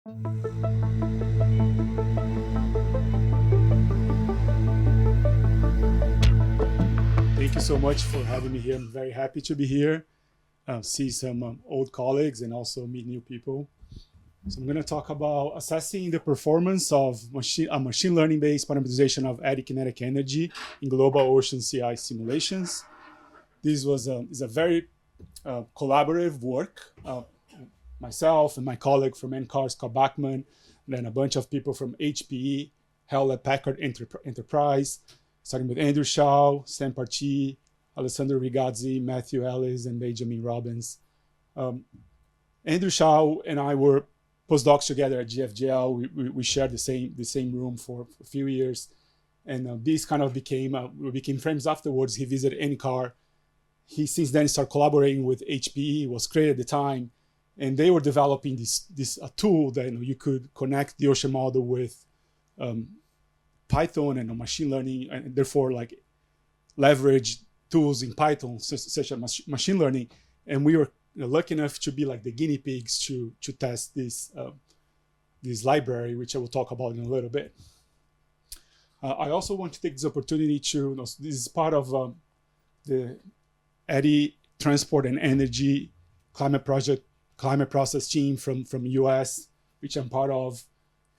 Thank you so much for having me here. I'm very happy to be here, see some old colleagues and also meet new people. So I'm going to talk about assessing the performance of machine learning-based parameterization of eddy kinetic energy in global ocean sea ice simulations. This is a very collaborative work. Myself and my colleague from NCAR, Scott Bachman, and then a bunch of people from HPE, Hewlett Packard Enterprise, starting with Andrew Shaw, Stan Parchi, Alessandro Rigazzi, Matthew Ellis, and Benjamin Robbins. Andrew Shaw and I were postdocs together at GFGL. We shared the same room for a few years, and this kind of we became friends afterwards. He visited NCAR. He since then started collaborating with HPE. It was great at the time, and they were developing this tool that you could connect the ocean model with Python and machine learning, and therefore like leverage tools in Python such as machine learning. And we were lucky enough to be like the guinea pigs to test this library, which I will talk about in a little bit. I also want to take this opportunity to, this is part of the eddy transport and energy climate process team from US, which I'm part of.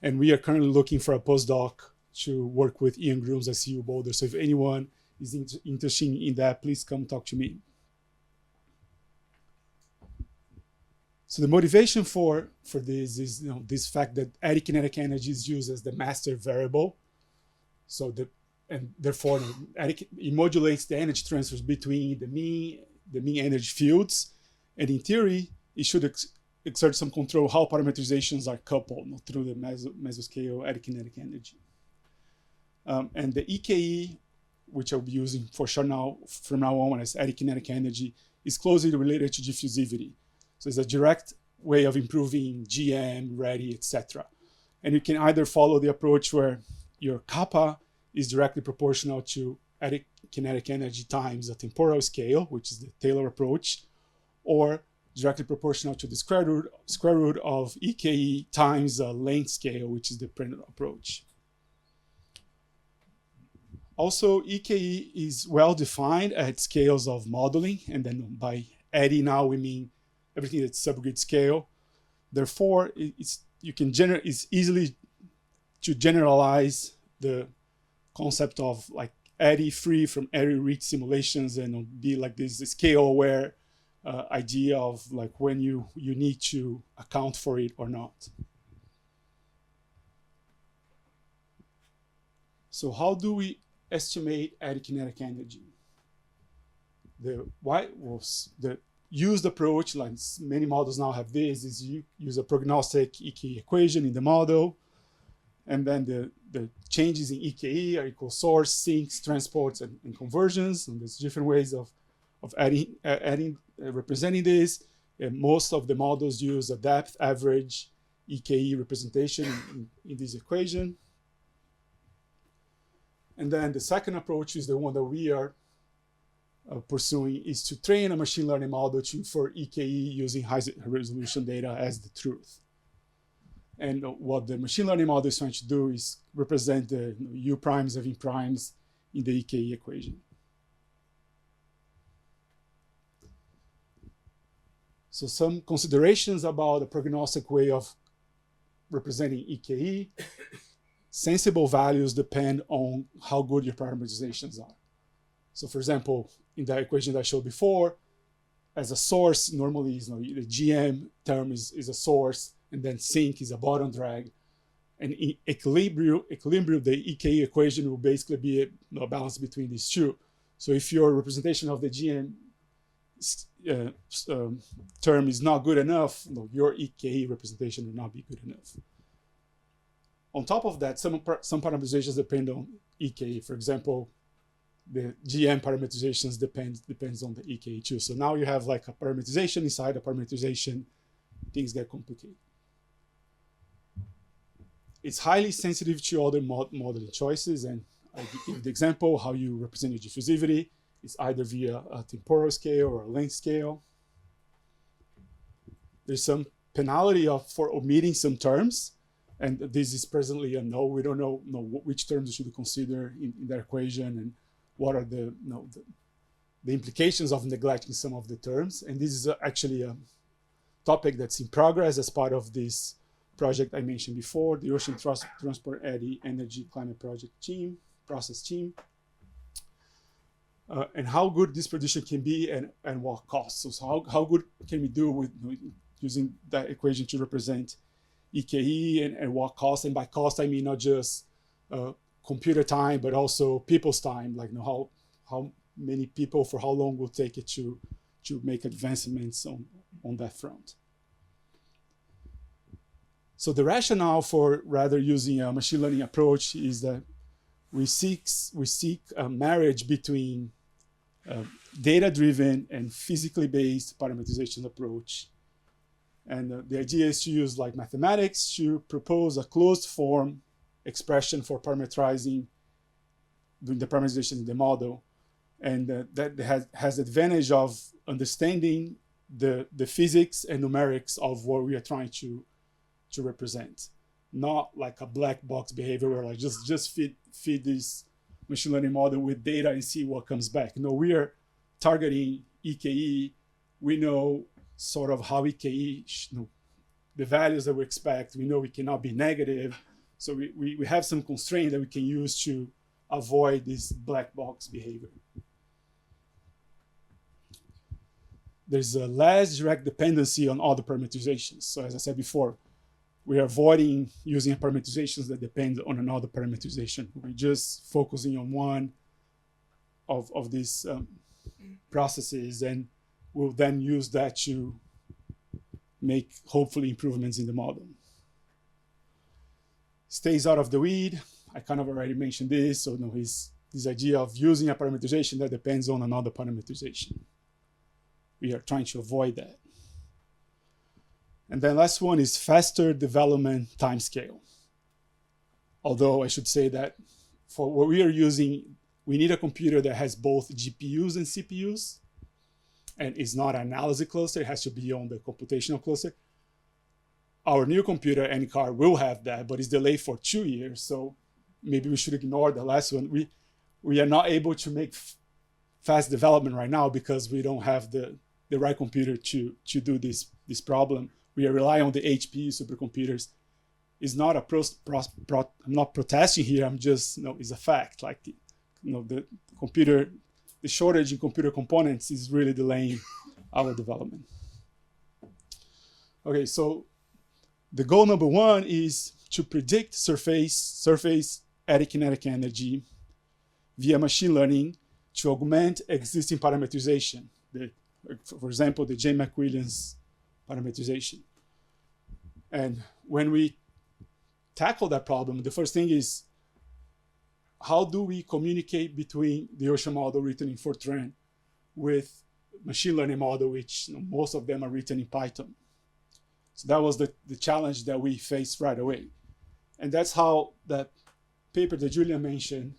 And we are currently looking for a postdoc to work with Ian Grooms at CU Boulder. So if anyone is interested in that, please come talk to me. So the motivation for this is this fact that eddy kinetic energy is used as the master variable. So therefore it modulates the energy transfers between the mean energy fields, and in theory it should exert some control how parameterizations are coupled through the mesoscale eddy kinetic energy. And the EKE, which I'll be using for sure from now on as eddy kinetic energy, is closely related to diffusivity. So it's a direct way of improving GM, ready, etc. And you can either follow the approach where your kappa is directly proportional to eddy kinetic energy times a temporal scale, which is the Taylor approach, or directly proportional to the square root of EKE times a length scale, which is the Prandtl approach. Also, EKE is well defined at scales of modeling, and then by eddy now we mean everything that's subgrid scale. Therefore, it's easily to generalize the concept of like eddy free from eddy rich simulations, and be like this scale aware idea of like when you need to account for it or not. So how do we estimate eddy kinetic energy? The used approach, like many models now have this, is you use a prognostic EKE equation in the model, and then the changes in EKE are equal source, sinks, transports, and conversions. And there's different ways of representing this. And most of the models use a depth average EKE representation in this equation. And then the second approach is the one that we are pursuing, is to train a machine learning model to infer EKE using high resolution data as the truth. And what the machine learning model is trying to do is represent the U primes and V primes in the EKE equation. So some considerations about the prognostic way of representing EKE. Sensible values depend on how good your parameterizations are. So for example, in the equation that I showed before, as a source, normally the GM term is a source, and then sink is a bottom drag. And in equilibrium, the EKE equation will basically be a balance between these two. So if your representation of the GM term is not good enough, your EKE representation will not be good enough. On top of that, some parameterizations depend on EKE. For example, the GM parameterizations depends on the EKE too. So now you have like a parameterization inside a parameterization, things get complicated. It's highly sensitive to other modeling choices, and I give the example how you represent your diffusivity. It's either via a temporal scale or a length scale. There's some penalty for omitting some terms, and this is presently a no. We don't know which terms we should consider in that equation, and what are the implications of neglecting some of the terms. And this is actually a topic that's in progress as part of this project I mentioned before, the Ocean Transport Eddy Energy Climate Project team, process team. And how good this prediction can be, and what costs. So how good can we do with using that equation to represent EKE, and what cost? And by cost, I mean not just computer time, but also people's time, like how many people for how long will take it to make advancements on that front. So the rationale for rather using a machine learning approach is that we seek a marriage between data-driven and physically based parameterization approach. And the idea is to use like mathematics to propose a closed form expression for parameterizing, doing the parameterization in the model. And that has the advantage of understanding the physics and numerics of what we are trying to represent. Not like a black box behavior where like just feed this machine learning model with data and see what comes back. No, we are targeting EKE. We know sort of how EKE, the values that we expect. We know we cannot be negative. So we have some constraint that we can use to avoid this black box behavior. There's a less direct dependency on all the parameterizations. So as I said before, we are avoiding using parameterizations that depend on another parameterization. We're just focusing on one of these processes, and we'll then use that to make, hopefully, improvements in the model. Stays out of the weed. I kind of already mentioned this. So this idea of using a parameterization that depends on another parameterization. We are trying to avoid that. And then last one is faster development timescale. Although I should say that for what we are using, we need a computer that has both GPUs and CPUs, and is not an analysis cluster. It has to be on the computational cluster. Our new computer, NCAR, will have that, but it's delayed for 2 years. So maybe we should ignore the last one. We are not able to make fast development right now because we don't have the right computer to do this problem. We are relying on the HPE supercomputers. It's not I'm not protesting here. I'm just, it's a fact. Like, the shortage in computer components is really delaying our development. Okay, so the goal number one is to predict surface eddy kinetic energy via machine learning to augment existing parameterization. For example, the J. McWilliams parameterization. And when we tackle that problem, the first thing is, how do we communicate between the ocean model written in Fortran with machine learning model, which most of them are written in Python? So that was the challenge that we faced right away. And that's how that paper that Julia mentioned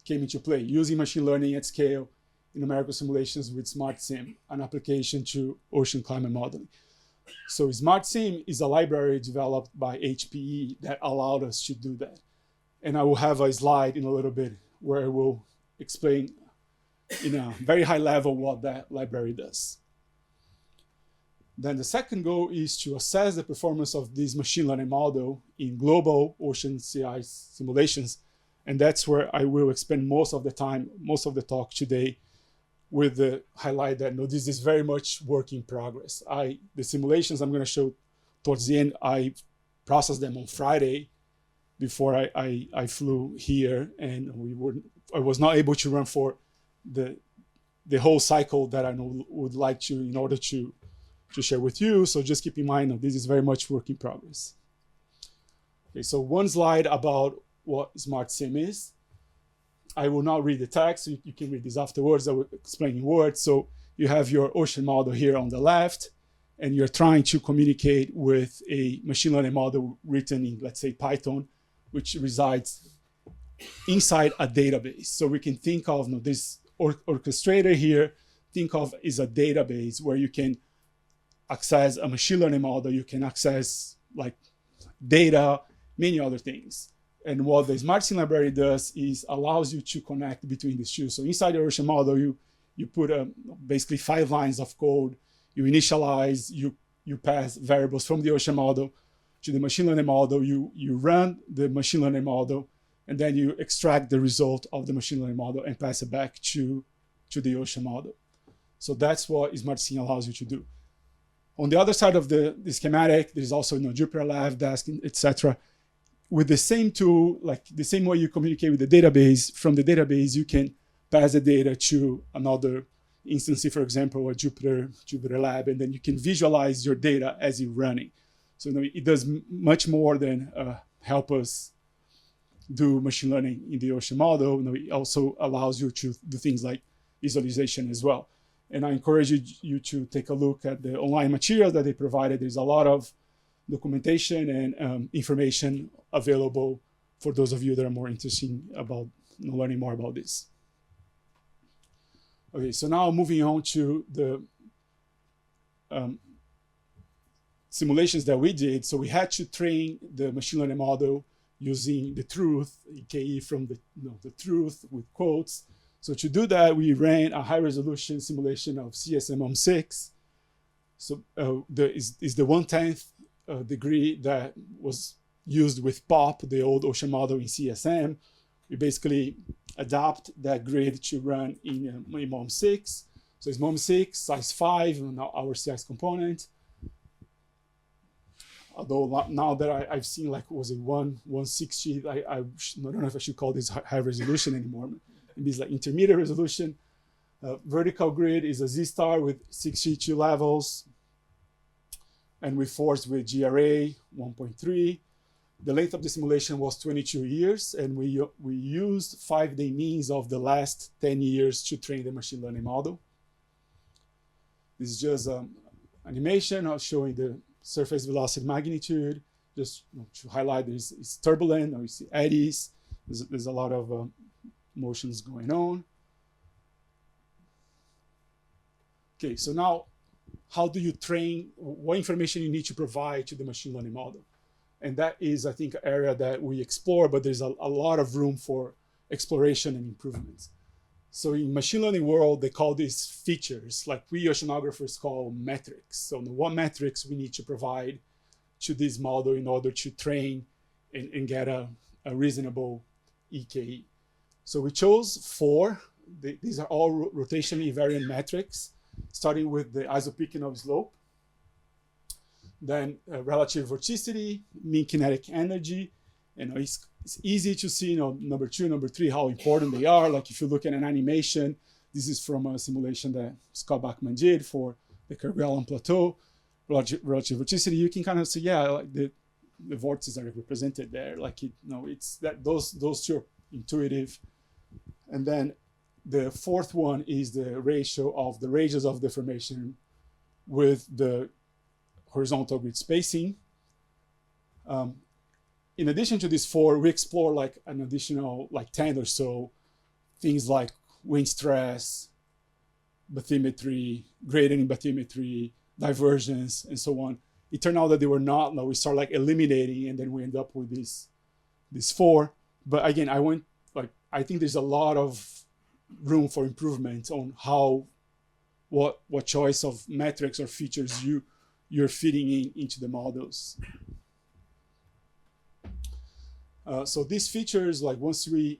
came into play, using machine learning at scale in numerical simulations with SmartSim, an application to ocean climate modeling. So SmartSim is a library developed by HPE that allowed us to do that. And I will have a slide in a little bit where I will explain in a very high level what that library does. Then the second goal is to assess the performance of this machine learning model in global ocean sea ice simulations. And that's where I will spend most of the time, most of the talk today, with the highlight that this is very much work in progress. The simulations I'm going to show towards the end, I processed them on Friday before I flew here, and I was not able to run for the whole cycle that I would like to in order to share with you. So just keep in mind that this is very much work in progress. Okay, so one slide about what SmartSim is. I will not read the text. You can read this afterwards. I will explain in words. So you have your ocean model here on the left, and you're trying to communicate with a machine learning model written in, let's say, Python, which resides inside a database. So we can think of this orchestrator here, think of is a database where you can access a machine learning model, you can access like data, many other things. And what the SmartSim library does is allows you to connect between these two. So inside your ocean model, you put basically 5 lines of code. You initialize, you pass variables from the ocean model to the machine learning model. You run the machine learning model, and then you extract the result of the machine learning model and pass it back to the ocean model. So that's what SmartSim allows you to do. On the other side of the schematic, there's also Jupyter Lab, Desk, etc. With the same tool, like the same way you communicate with the database, from the database, you can pass the data to another instance, for example, a Jupyter Lab, and then you can visualize your data as you're running. So it does much more than help us do machine learning in the ocean model. It also allows you to do things like visualization as well. And I encourage you to take a look at the online materials that they provided. There's a lot of documentation and information available for those of you that are more interested about learning more about this. Okay, so now moving on to the simulations that we did. So we had to train the machine learning model using the truth, EKE from the truth with quotes. So to do that, we ran a high resolution simulation of CSM-6. So is the 1/10 degree that was used with POP, the old ocean model in CSM. We basically adapt that grid to run in MOM6. So it's MOM6, size 5, now our CX component. Although now that I've seen like, was it 160, I don't know if I should call this high resolution anymore. It's like intermediate resolution. Vertical grid is a Z-star with 62 levels. And we forced with GRA 1.3. The length of the simulation was 22 years, and we used 5-day means of the last 10 years to train the machine learning model. This is just animation of showing the surface velocity magnitude, just to highlight it's turbulent, or you see eddies. There's a lot of motions going on. Okay, so now how do you train, what information you need to provide to the machine learning model? And that is, I think, an area that we explore, but there's a lot of room for exploration and improvements. So in machine learning world, they call these features, like we oceanographers call metrics. So what metrics we need to provide to this model in order to train and get a reasonable EKE. So we chose 4. These are all rotationally invariant metrics, starting with the isopycnal slope, then relative vorticity, mean kinetic energy. It's easy to see, number 2, number 3, how important they are. Like if you look at an animation, this is from a simulation that Scott Bachman did for the Kerguelen Plateau. Relative vorticity, you can kind of see, yeah, like the vortices are represented there. Like it's that those two are intuitive. And then the 4th one is the ratio of the radius of deformation with the horizontal grid spacing. In addition to these 4, we explore like an additional like 10 or so things like wind stress, bathymetry, gradient in bathymetry, divergence, and so on. It turned out that they were not. Now we start like eliminating, and then we end up with these 4. But again, I think there's a lot of room for improvement on what choice of metrics or features you're feeding into the models. So these features, like once we,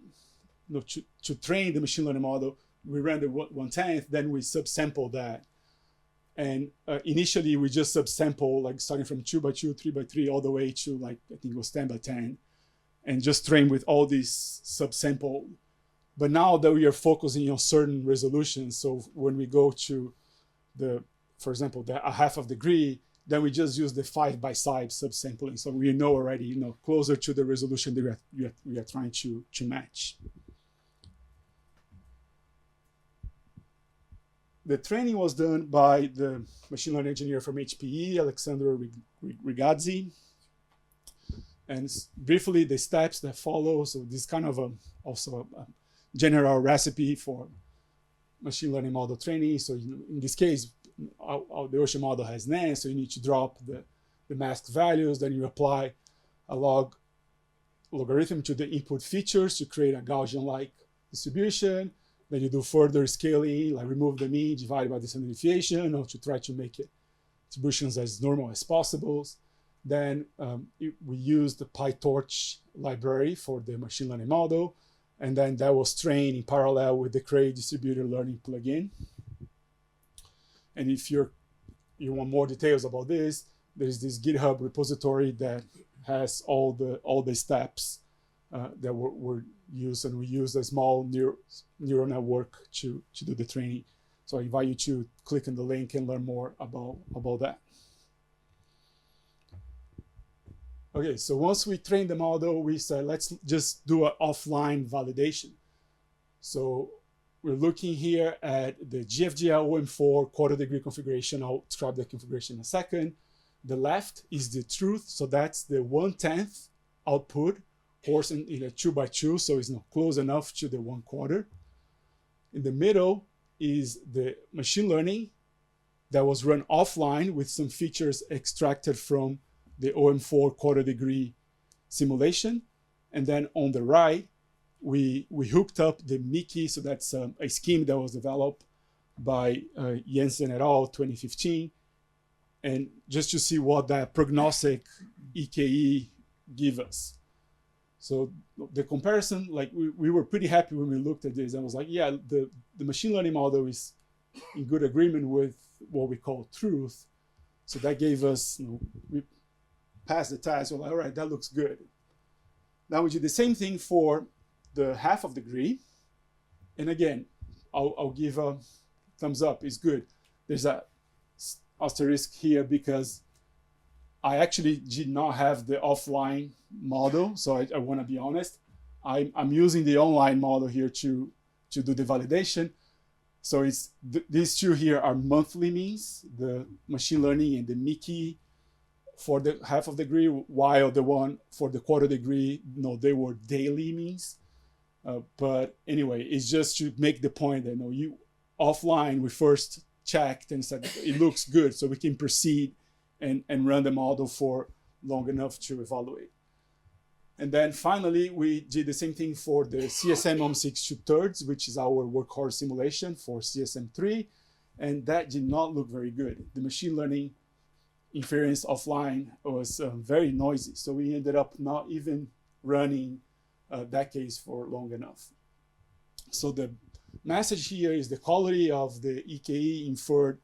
to train the machine learning model, we ran the 1/10, then we subsample that. And initially we just subsample, like starting from 2x2, 3x3, all the way to like, I think it was 10x10, and just train with all these subsample. But now that we are focusing on certain resolutions, so when we go to for example, a 1/2 degree, then we just use the 5x5 subsampling. So we know already, closer to the resolution that we are trying to match. The training was done by the machine learning engineer from HPE, Alexandro Rigazzi. And briefly, the steps that follow. So this is kind of also a general recipe for machine learning model training. So in this case, the ocean model has NAND, so you need to drop the masked values. Then you apply a logarithm to the input features to create a Gaussian-like distribution. Then you do further scaling, like remove the mean, divide by the standard deviation, or to try to make it distributions as normal as possible. Then we use the PyTorch library for the machine learning model. And then that was trained in parallel with the Cray distributed learning plugin. And if you want more details about this, there's this GitHub repository that has all the steps that were used, and we used a small neural network to do the training. So I invite you to click on the link and learn more about that. Okay, so once we trained the model, we said, let's just do an offline validation. So we're looking here at the GFGL OM4 quarter degree configuration. I'll describe the configuration in a second. The left is the truth, so that's the 1/10 output, course in a 2x2, so it's not close enough to the 1/4. In the middle is the machine learning that was run offline with some features extracted from the OM4 quarter degree simulation. And then on the right, we hooked up the Mickey, so that's a scheme that was developed by Jensen et al. 2015. And just to see what that prognostic EKE give us. So the comparison, like we were pretty happy when we looked at this. I was like, yeah, the machine learning model is in good agreement with what we call truth. So that gave us, we passed the test. We're like, all right, that looks good. Now we do the same thing for the half of degree. And again, I'll give a thumbs up, it's good. There's a asterisk here because I actually did not have the offline model, so I want to be honest. I'm using the online model here to do the validation. So it's these two here are monthly means, the machine learning and the Mickey for the half of degree, while the one for the quarter degree, no, they were daily means. But anyway, it's just to make the point that you offline we first checked and said it looks good, so we can proceed and run the model for long enough to evaluate. And then finally, we did the same thing for the CSM OM6 2/3, which is our workhorse simulation for CSM3, and that did not look very good. The machine learning inference offline was very noisy, so we ended up not even running that case for long enough. So the message here is the quality of the EKE inferred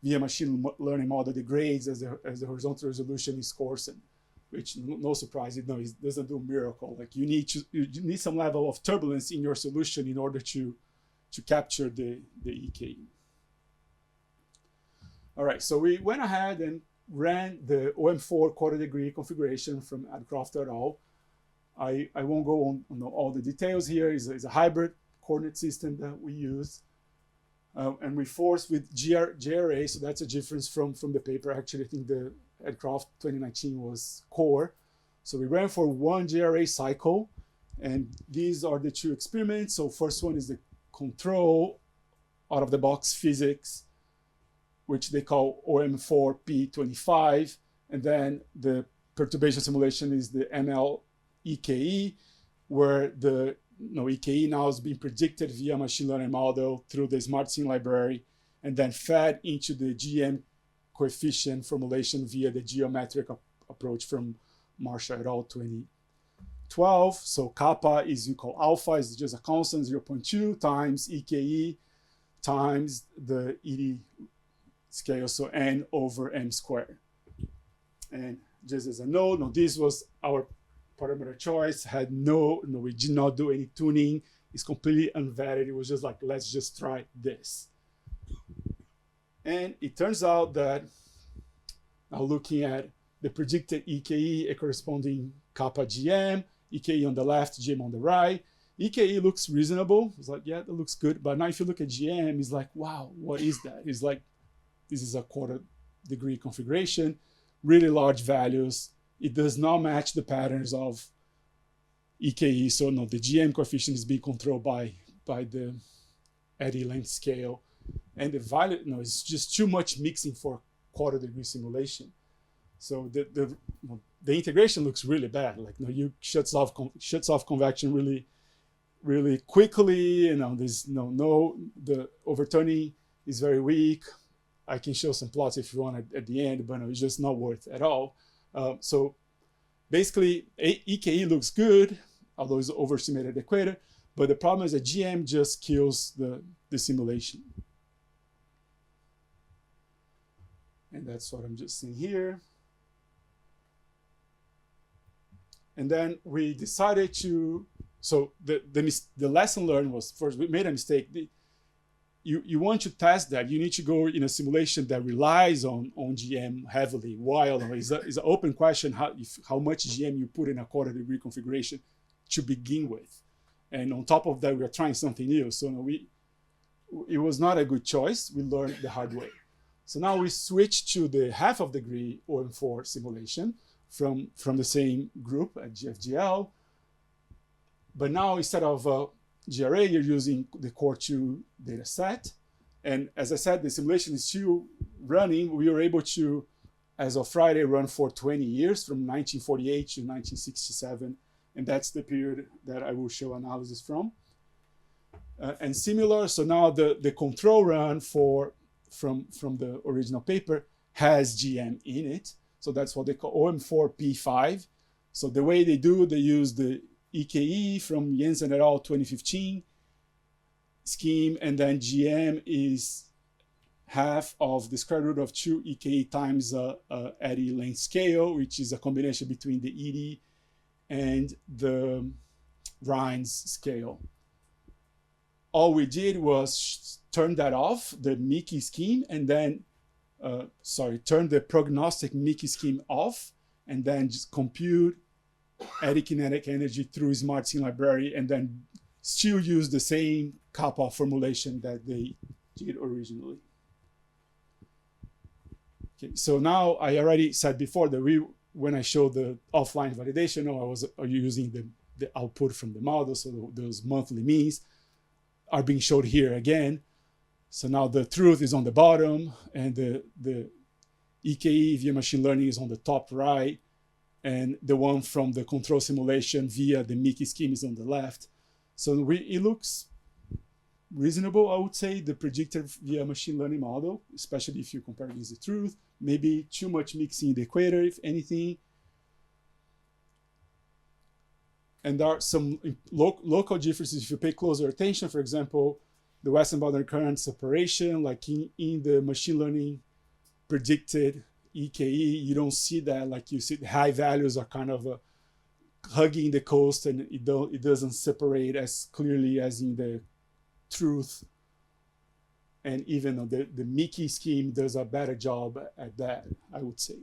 via machine learning model degrades as the horizontal resolution is coarsened, which no surprise, it doesn't do a miracle. Like you need some level of turbulence in your solution in order to capture the EKE. All right, so we went ahead and ran the OM4 quarter degree configuration from Adcroft et al. I won't go on all the details here. It's a hybrid coordinate system that we use. And we force with GRA, so that's a difference from the paper. Actually, I think the Adcroft 2019 was core. So we ran for one GRA cycle, and these are the two experiments. So first one is the control out-of-the-box physics, which they call OM4P25, and then the perturbation simulation is the ML EKE, where the EKE now is being predicted via machine learning model through the SmartSim library, and then fed into the GM coefficient formulation via the geometric approach from Marshall et al. 2012. So kappa is equal alpha, is just a constant, 0.2 times EKE times the eddy scale, so n over m squared. And just as a note, this was our parameter choice, we did not do any tuning. It's completely unvetted. It was just like, let's just try this. And it turns out that now looking at the predicted EKE, a corresponding kappa GM, EKE on the left, GM on the right, EKE looks reasonable. It's like, yeah, that looks good. But now if you look at GM, it's like, wow, what is that? It's like, this is a quarter degree configuration, really large values. It does not match the patterns of EKE. So no, the GM coefficient is being controlled by the eddy length scale. and the value, it's just too much mixing for quarter degree simulation. So the integration looks really bad. Like, you shuts off convection really quickly. There's the overturning is very weak. I can show some plots if you want at the end, but it's just not worth it at all. So basically, EKE looks good, although it's overestimated equator. But the problem is that GM just kills the simulation. And that's what I'm just seeing here. And then we decided to, so the lesson learned was, first, we made a mistake. You want to test that, you need to go in a simulation that relies on GM heavily, while it's an open question how much GM you put in a quarter degree configuration to begin with. And on top of that, we are trying something new. So it was not a good choice. We learned the hard way. So now we switched to the half of degree OM4 simulation from the same group at GFGL. But now instead of GRA, you're using the Core 2 data set. And as I said, the simulation is still running. We were able to, as of Friday, run for 20 years from 1948 to 1967. And that's the period that I will show analysis from. And similar, so now the control run from the original paper has GM in it. So that's what they call OM4P5. So the way they use the EKE from Jensen et al. 2015 scheme, and then GM is half of the square root of 2 EKE times eddy length scale, which is a combination between the eddy and the Rhines scale. All we did was turn that off, the Mickey scheme, and then, turn the prognostic Mickey scheme off, and then just compute eddy kinetic energy through Smart Scene Library, and then still use the same kappa formulation that they did originally. Okay, so now I already said before that when I showed the offline validation, I was using the output from the model, so those monthly means are being showed here again. So now the truth is on the bottom, and the EKE via machine learning is on the top right, and the one from the control simulation via the Mickey scheme is on the left. So it looks reasonable, I would say, the predictor via machine learning model, especially if you compare against the truth. Maybe too much mixing in the equator, if anything. And there are some local differences if you pay closer attention. For example, the Western boundary current separation, like in the machine learning predicted EKE, you don't see that. Like, you see the high values are kind of hugging the coast, and it doesn't separate as clearly as in the truth. And even the Mickey scheme does a better job at that, I would say.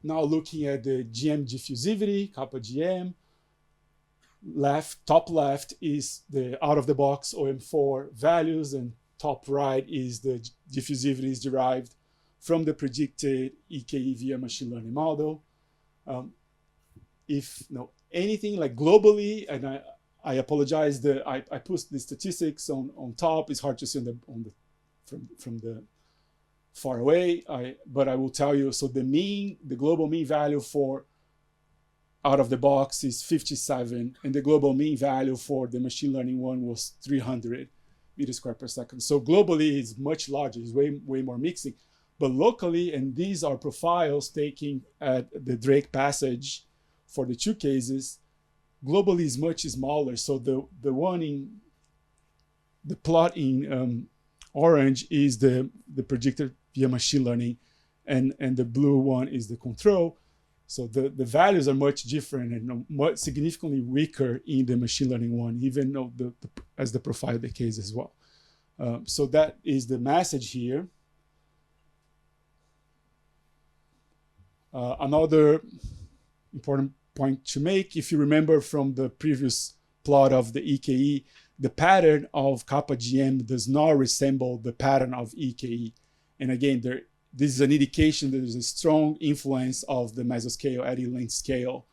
Now looking at the GM diffusivity, kappa GM, top left is the out-of-the-box OM4 values, and top right is the diffusivity is derived from the predicted EKE via machine learning model. If anything, like globally, and I apologize, I put the statistics on top. It's hard to see from the far away, but I will tell you, so the global mean value for out of the box is 57, and the global mean value for the machine learning one was 300 meters squared per second. So globally, it's much larger, it's way more mixing. But locally, and these are profiles taken at the Drake passage for the two cases, globally is much smaller. So the one in the plot in orange is the predictor via machine learning, and the blue one is the control. So the values are much different and much significantly weaker in the machine learning one, even though as the profile of the case as well. So that is the message here. Another important point to make, if you remember from the previous plot of the EKE, the pattern of kappa GM does not resemble the pattern of EKE. And again, this is an indication that there's a strong influence of the mesoscale eddy length scale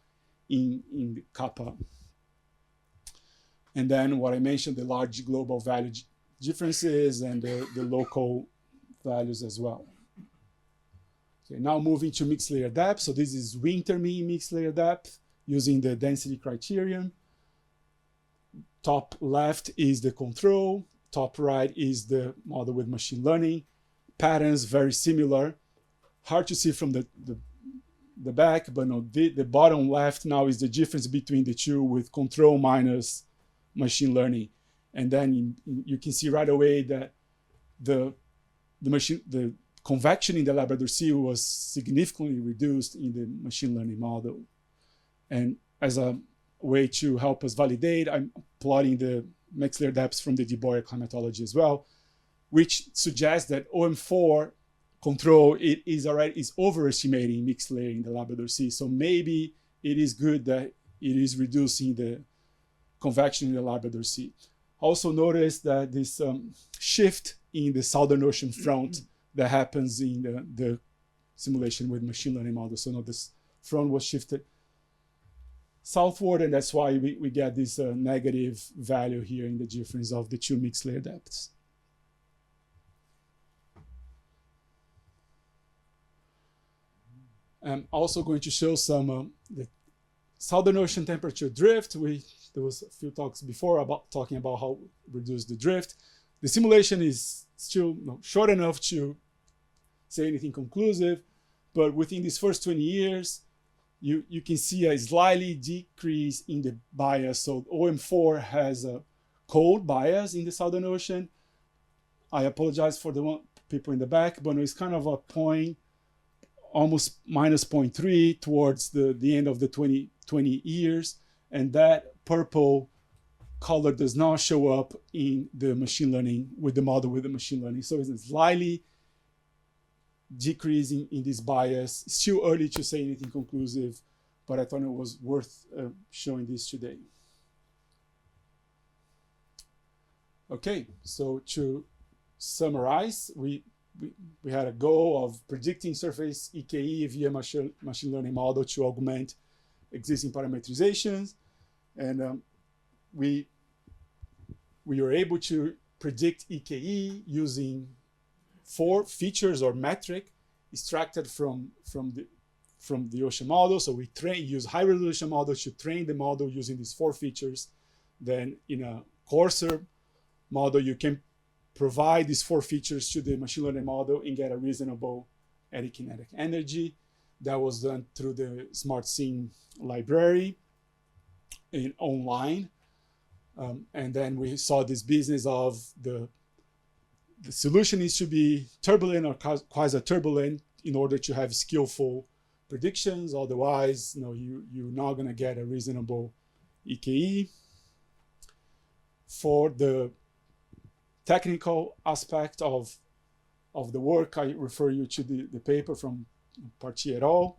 in the kappa. And then what I mentioned, the large global value differences and the local values as well. Okay, now moving to mixed layer depth. So this is winter mean mixed layer depth using the density criterion. Top left is the control. Top right is the model with machine learning. Patterns very similar. Hard to see from the back, but no, the bottom left now is the difference between the two with control minus machine learning. And then you can see right away that the convection in the Labrador Sea was significantly reduced in the machine learning model. And as a way to help us validate, I'm plotting the mixed layer depths from the de Boyer climatology as well, which suggests that OM4 control is overestimating mixed layer in the Labrador Sea. So maybe it is good that it is reducing the convection in the Labrador Sea. Also notice that this shift in the Southern Ocean front that happens in the simulation with machine learning models. So now this front was shifted southward, and that's why we get this negative value here in the difference of the two mixed layer depths. I'm also going to show some the Southern Ocean temperature drift. There was a few talks before about talking about how reduce the drift. The simulation is still short enough to say anything conclusive, but within these first 20 years, you can see a slightly decrease in the bias. So OM4 has a cold bias in the Southern Ocean. I apologize for the people in the back, but it's kind of a point, almost minus 0.3 towards the end of the 20 years. And that purple color does not show up in the machine learning with the model with the machine learning. So it's slightly decreasing in this bias. It's too early to say anything conclusive, but I thought it was worth showing this today. Okay, so to summarize, we had a goal of predicting surface EKE via machine learning model to augment existing parameterizations. And we were able to predict EKE using 4 features or metric extracted from the ocean model. So we use high resolution models to train the model using these 4 features. Then in a coarser model, you can provide these 4 features to the machine learning model and get a reasonable eddy kinetic energy. That was done through the SmartSim library online. And then we saw this business of the solution needs to be turbulent or quasi-turbulent in order to have skillful predictions. Otherwise, you're not going to get a reasonable EKE. For the technical aspect of the work, I refer you to the paper from Parti et al.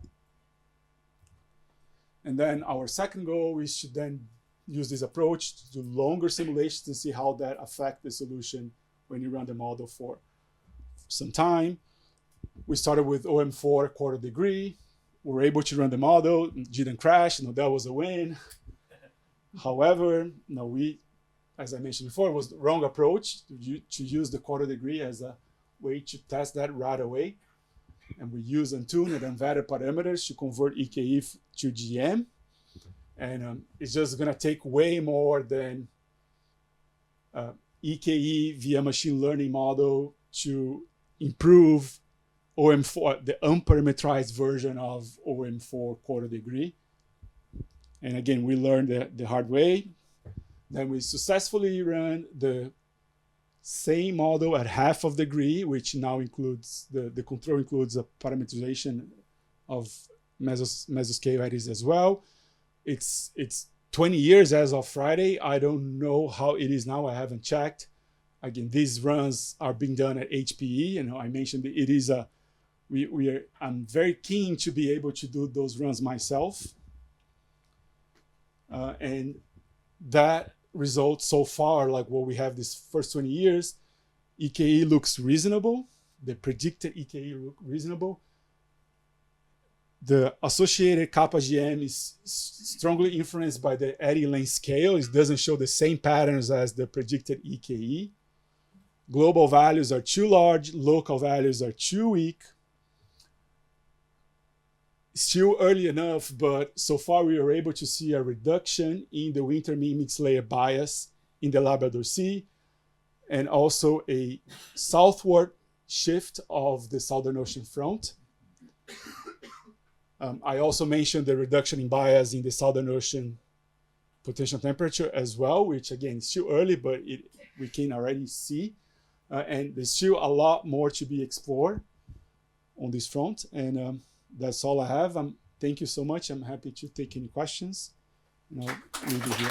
And then our second goal is to then use this approach to do longer simulations to see how that affects the solution when you run the model for some time. We started with OM4 quarter degree. We were able to run the model, didn't crash. That was a win. However, as I mentioned before, it was the wrong approach to use the quarter degree as a way to test that right away. And we use untuned and unvetted parameters to convert EKE to GM. And it's just going to take way more than EKE via machine learning model to improve OM4, the unparameterized version of OM4 quarter degree. And again, we learned the hard way. Then we successfully ran the same model at half of degree, which now includes, the control includes a parameterization of mesoscale eddies as well. It's 20 years as of Friday. I don't know how it is now. I haven't checked. Again, these runs are being done at HPE. I mentioned it is I'm very keen to be able to do those runs myself. And that result so far, like what we have this first 20 years, EKE looks reasonable. The predicted EKE look reasonable. The associated kappa GM is strongly influenced by the eddy length scale. It doesn't show the same patterns as the predicted EKE. Global values are too large, local values are too weak. Still early enough, but so far we were able to see a reduction in the winter mean-mix layer bias in the Labrador Sea, and also a southward shift of the Southern Ocean front. I also mentioned the reduction in bias in the Southern Ocean potential temperature as well, which again is still early, but we can already see. And there's still a lot more to be explored on this front. And that's all I have. Thank you so much. I'm happy to take any questions. And I'll leave it here.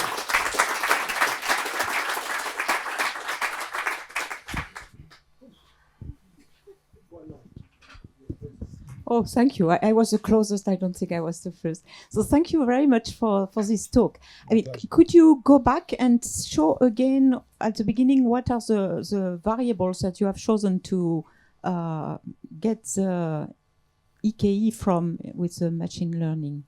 Oh, thank you. I was the closest. I don't think I was the first. So thank you very much for this talk. I mean, could you go back and show again at the beginning what are the variables that you have chosen to get the EKE from with the machine learning?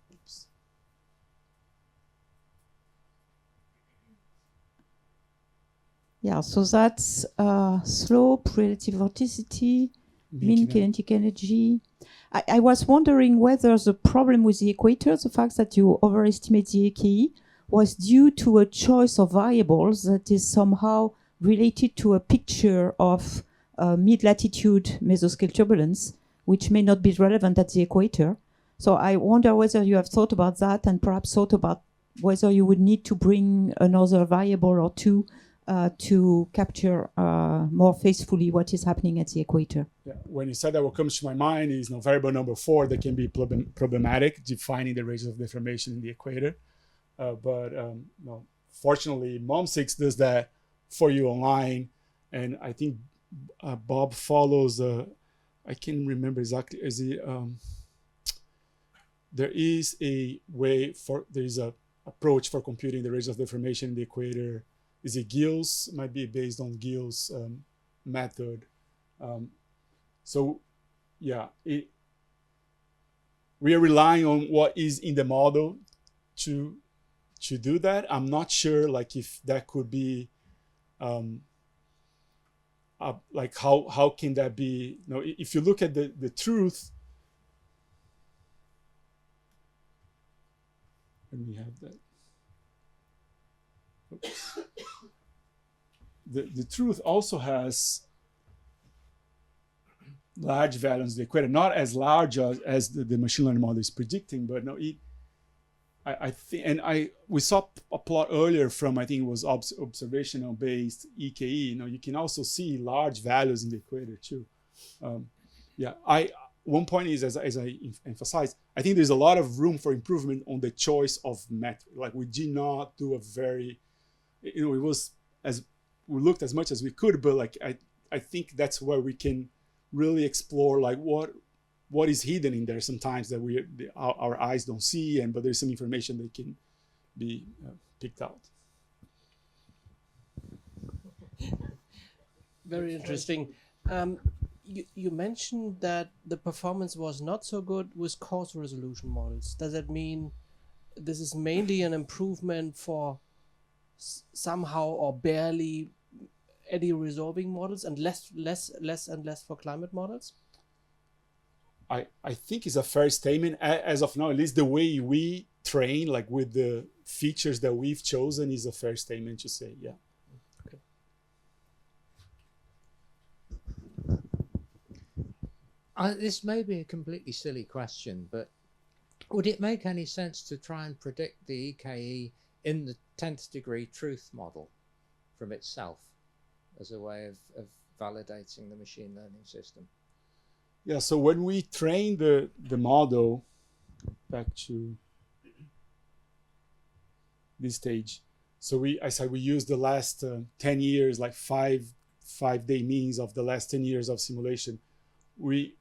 Yeah, so that's slope, relative vorticity, mean kinetic energy. I was wondering whether the problem with the equator, the fact that you overestimate the EKE, was due to a choice of variables that is somehow related to a picture of mid-latitude mesoscale turbulence, which may not be relevant at the equator. So I wonder whether you have thought about that and perhaps thought about whether you would need to bring another variable or two to capture more faithfully what is happening at the equator. Yeah. When you said that, what comes to my mind is variable number 4 that can be problematic, defining the range of deformation in the equator. No, fortunately, MOM6 does that for you online. And I think Bob follows, I can't remember exactly, there is a way there is a approach for computing the range of deformation in the equator. Is it Gill's? Might be based on Gill's method. So yeah, we are relying on what is in the model to do that. I'm not sure if that could be how can that be, if you look at the truth, and we have that. Oops. The truth also has large values in the equator, not as large as the machine learning model is predicting, but no, I think, and we saw a plot earlier from, I think it was observational based EKE. You can also see large values in the equator too. One point is, as I emphasized, I think there's a lot of room for improvement on the choice of method. We did not do a very, it was we looked as much as we could, but I think that's where we can really explore what is hidden in there sometimes that our eyes don't see, but there's some information that can be picked out. Very interesting. You mentioned that the performance was not so good with coarse resolution models. Does that mean this is mainly an improvement for somehow or barely eddy resolving models and less and less for climate models? I think it's a fair statement. As of now, at least the way we train, with the features that we've chosen, is a fair statement to say, yeah. Okay. This may be a completely silly question, but would it make any sense to try and predict the EKE in the 10th degree truth model from itself as a way of validating the machine learning system? Yeah, so when we train the model, back to this stage, so I said we used the last 10 years, 5-day means of the last 10 years of simulation. We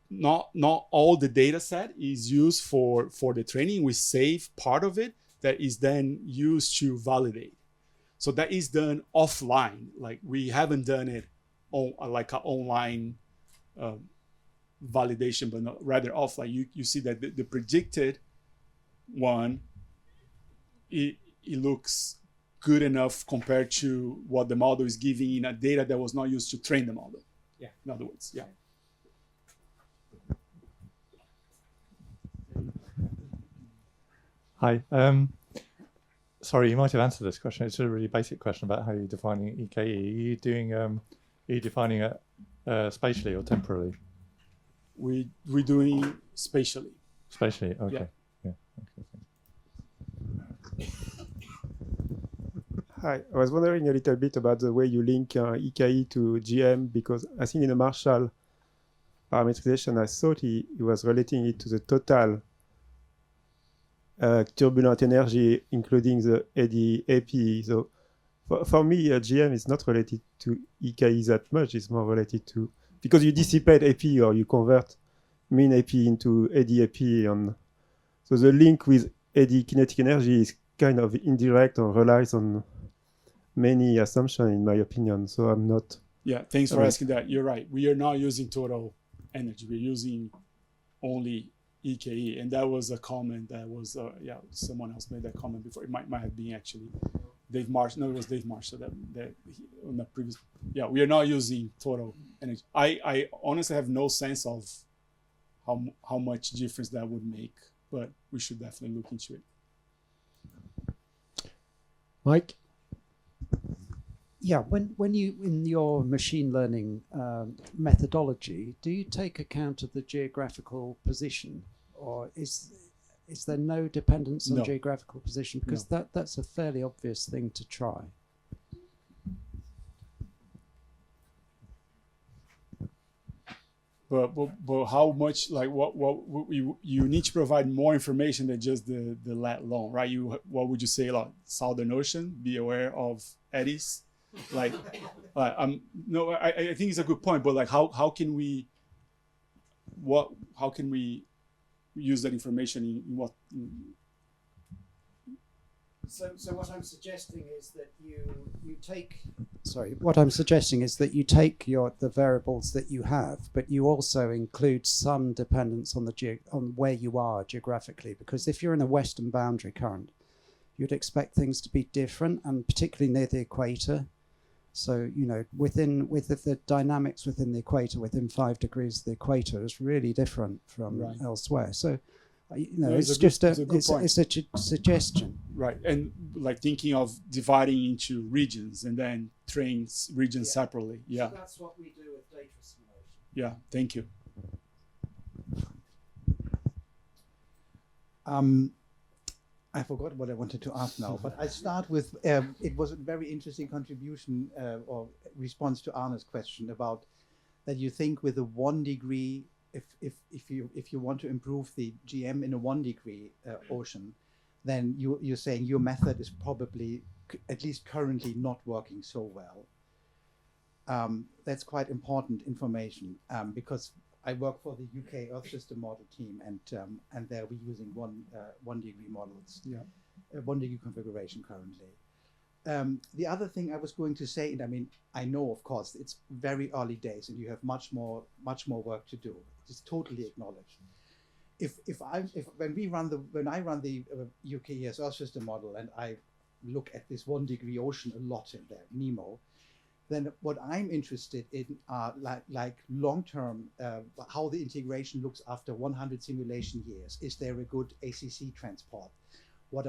not all the data set is used for the training. We save part of it that is then used to validate. So that is done offline. We haven't done it on an online validation, but not, rather offline. You see that the predicted one, it looks good enough compared to what the model is giving in a data that was not used to train the model. Yeah. In other words, yeah. Hi. Sorry, you might have answered this question. It's a really basic question about how you're defining EKE. Are you doing? Are you defining it spatially or temporally? We're doing spatially. Spatially. Okay. Yeah. Okay. Hi, I was wondering a little bit about the way you link EKE to GM, because I think in the Marshall parameterization, I thought he was relating it to the total turbulent energy, including the eddy AP. So for me, GM is not related to EKE that much. It's more related to, because you dissipate AP or you convert mean AP into eddy AP. And so the link with eddy kinetic energy is kind of indirect or relies on many assumptions, in my opinion. So I'm not. Yeah, thanks for asking that. You're right. We are not using total energy. We're using only EKE, and that was a comment that was someone else made that comment before. It might have been actually Dave Marsh. No, it was Dave Marsh. So that on the previous. Yeah, we are not using total energy. I honestly have no sense of how much difference that would make, but we should definitely look into it. Mike? Yeah, when you, in your machine learning methodology, do you take account of the geographical position, or is there no dependence on geographical position? Because that's a fairly obvious thing to try. But how much, like what you need to provide more information than just the lat long, right? What would you say, like Southern Ocean, be aware of eddies? I think it's a good point, but like how can we use that information in what? So what I'm suggesting is that you take. Sorry, what I'm suggesting is that you take the variables that you have, but you also include some dependence on on where you are geographically, because if you're in a western boundary current, you'd expect things to be different, and particularly near the equator. So, with the dynamics within the equator, within 5 degrees of the equator, is really different from elsewhere. So, it's just a suggestion. Right, and like thinking of dividing into regions and then train regions separately. Yeah. So that's what we do with data simulation. Yeah, thank you. I forgot what I wanted to ask now, but I start with, it was a very interesting contribution or response to Arne's question about that you think with a 1 degree, if you want to improve the GM in a 1 degree ocean, then you're saying your method is probably, at least currently, not working so well. That's quite important information because I work for the UK Earth System Model team, and there we're using 1 degree models, 1 degree configuration currently. The other thing I was going to say, and I mean, I know of course it's very early days, and you have much more work to do. It's totally acknowledged. When I run the UK Earth System Model, and I look at this 1 degree ocean a lot in there, NEMO. Then what I'm interested in are like long-term, how the integration looks after 100 simulation years. Is there a good ACC transport? What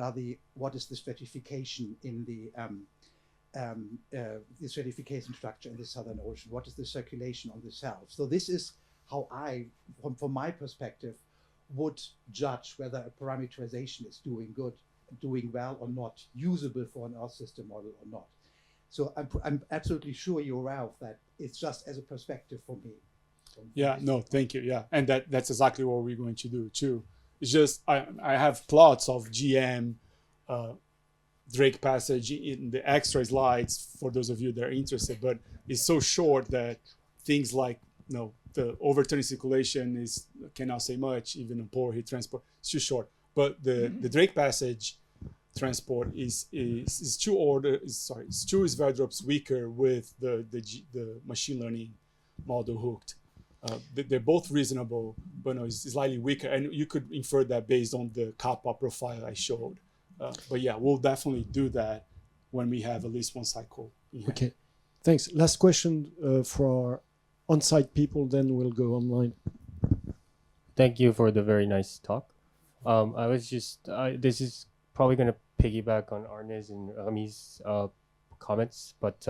is the stratification in the stratification structure in the Southern Ocean? What is the circulation on the South? So this is how I, from my perspective, would judge whether a parameterization is doing well or not, usable for an Earth system model or not. So I'm absolutely sure you're aware of that. It's just as a perspective for me. Yeah, no, thank you. Yeah, and that's exactly what we're going to do too. It's just I have plots of GM Drake passage in the extra slides for those of you that are interested, but it's so short that things like the overturning circulation cannot say much, even on poor heat transport. It's too short. But the Drake passage transport is two Sverdrups weaker with the machine learning model hooked. They're both reasonable, but it's slightly weaker, and you could infer that based on the kappa profile I showed. But yeah, we'll definitely do that when we have at least one cycle in hand. Okay, thanks. Last question for on-site people, then we'll go online. Thank you for the very nice talk. I was just, this is probably going to piggyback on Arne's and Rami's comments, but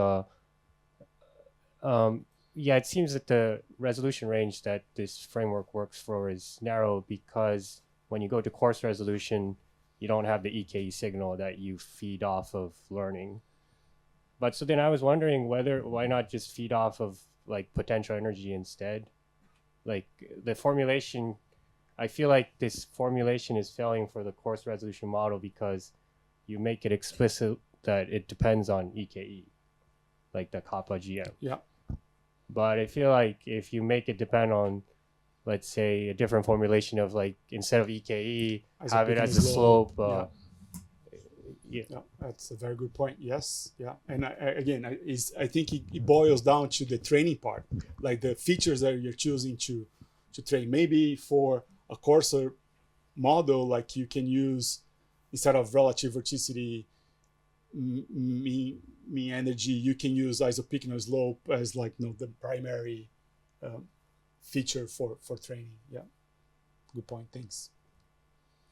yeah, it seems that the resolution range that this framework works for is narrow because when you go to coarse resolution, you don't have the EKE signal that you feed off of learning. But so then I was wondering why not just feed off of like potential energy instead? Like the formulation, I feel like this formulation is failing for the coarse resolution model because you make it explicit that it depends on EKE, like the kappa GM. Yeah. But I feel like if you make it depend on, let's say, a different formulation of like, instead of EKE, have it as a slope. Yeah, that's a very good point. Yes, yeah, and I think it boils down to the training part, like the features that you're choosing to train. Maybe for a coarser model, like you can use, instead of relative vorticity, mean energy, you can use isopycnal slope as like the primary feature for training. Yeah, good point. Thanks.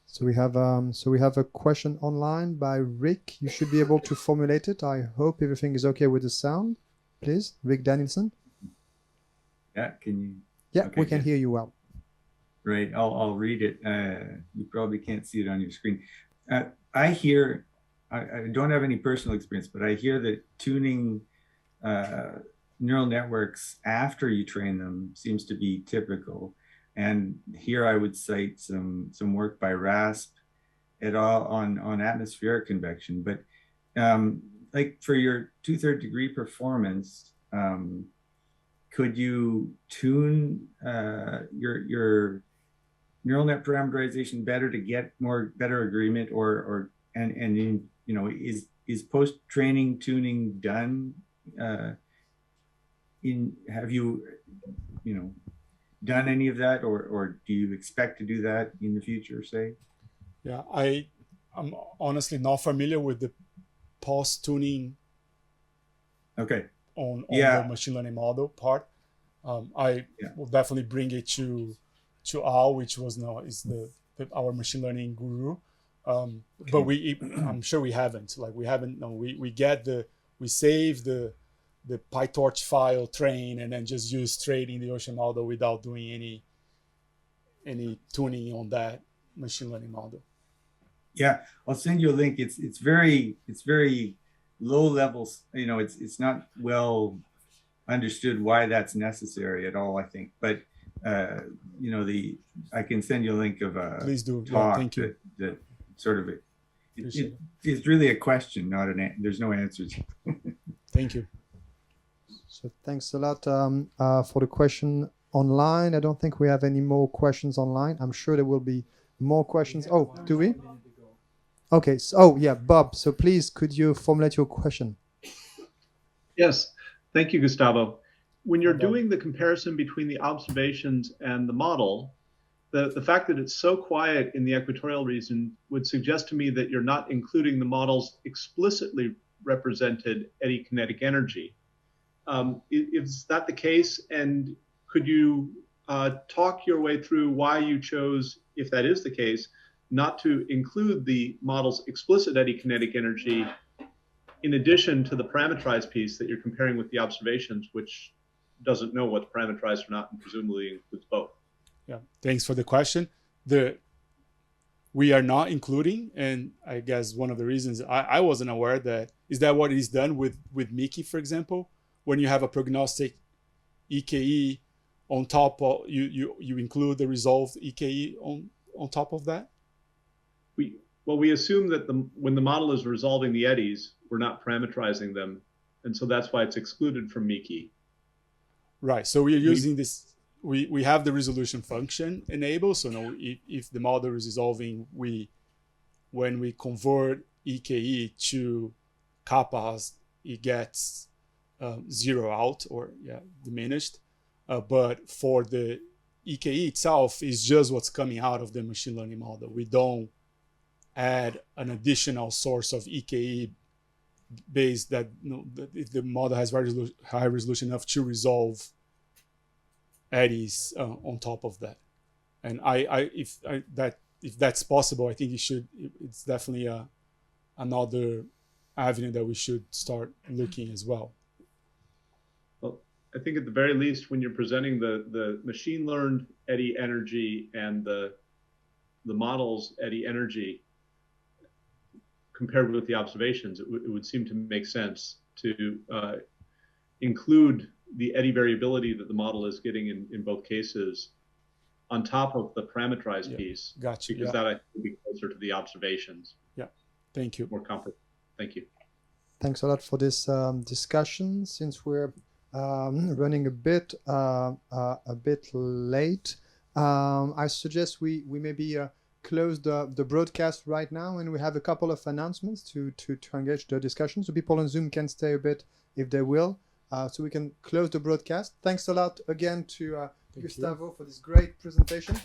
So we have a question online by Rick. You should be able to formulate it. I hope everything is okay with the sound. Please, Rick Danielson. Yeah, can you? Yeah, okay, we can hear you well. Great. I'll read it. You probably can't see it on your screen. I hear, I don't have any personal experience, but I hear that tuning neural networks after you train them seems to be typical. And here I would cite some work by Rasp et al. on atmospheric convection. But like for your 2/3 degree performance, could you tune your neural net parameterization better to get better agreement, is post training tuning done? Have you done any of that, or do you expect to do that in the future, say? Yeah, I'm honestly not familiar with the post tuning. Okay. On the machine learning model part. I will definitely bring it to Al, which was our machine learning guru. Okay. But I'm sure we haven't. Like we haven't. No, we save the PyTorch file, train, and then just use straight in the ocean model without doing any tuning on that machine learning model. Yeah, I'll send you a link. It's very low levels. It's not well understood why that's necessary at all, I think. But I can send you a link of a Please do. talk. Yeah, thank you. that sort of it's really a question, not there's no answers. Thank you. So thanks a lot for the question online. I don't think we have any more questions online. I'm sure there will be more questions. Oh, do we? Okay. So, Bob. So please, could you formulate your question? Yes. Thank you, Gustavo. When you're doing the comparison between the observations and the model, the fact that it's so quiet in the equatorial region would suggest to me that you're not including the model's explicitly represented eddy kinetic energy. Is that the case? And could you talk your way through why you chose, if that is the case, not to include the model's explicit eddy kinetic energy in addition to the parameterized piece that you're comparing with the observations, which doesn't know what's parameterized or not, and presumably includes both? Yeah, thanks for the question. We are not including, and I guess one of the reasons I wasn't aware is that what is done with Mickey, for example, when you have a prognostic EKE on top of you include the resolved EKE on top of that? We assume that when the model is resolving the eddies, we're not parameterizing them, and so that's why it's excluded from Mickey. Right. So we are using this. We have the resolution function enabled. So if the model is resolving, when we convert EKE to kappas, it gets 0 out or diminished. But for the EKE itself, is just what's coming out of the machine learning model. We don't add an additional source of EKE based that, that if the model has high resolution enough to resolve eddies on top of that. And if that's possible, I think it's definitely another avenue that we should start looking as well. Well, I think at the very least, when you're presenting the machine learned eddy energy and the model's eddy energy compared with the observations, it would seem to make sense to include the eddy variability that the model is getting in both cases on top of the parameterized piece. Gotcha. Because that I think would be closer to the observations. Yeah. Thank you. More comfort. Thank you. Thanks a lot for this discussion. Since we're running a bit late, I suggest we maybe close the broadcast right now, and we have a couple of announcements to engage the discussion. So people on Zoom can stay a bit if they will. So we can close the broadcast. Thanks a lot again to Gustavo for this great presentation.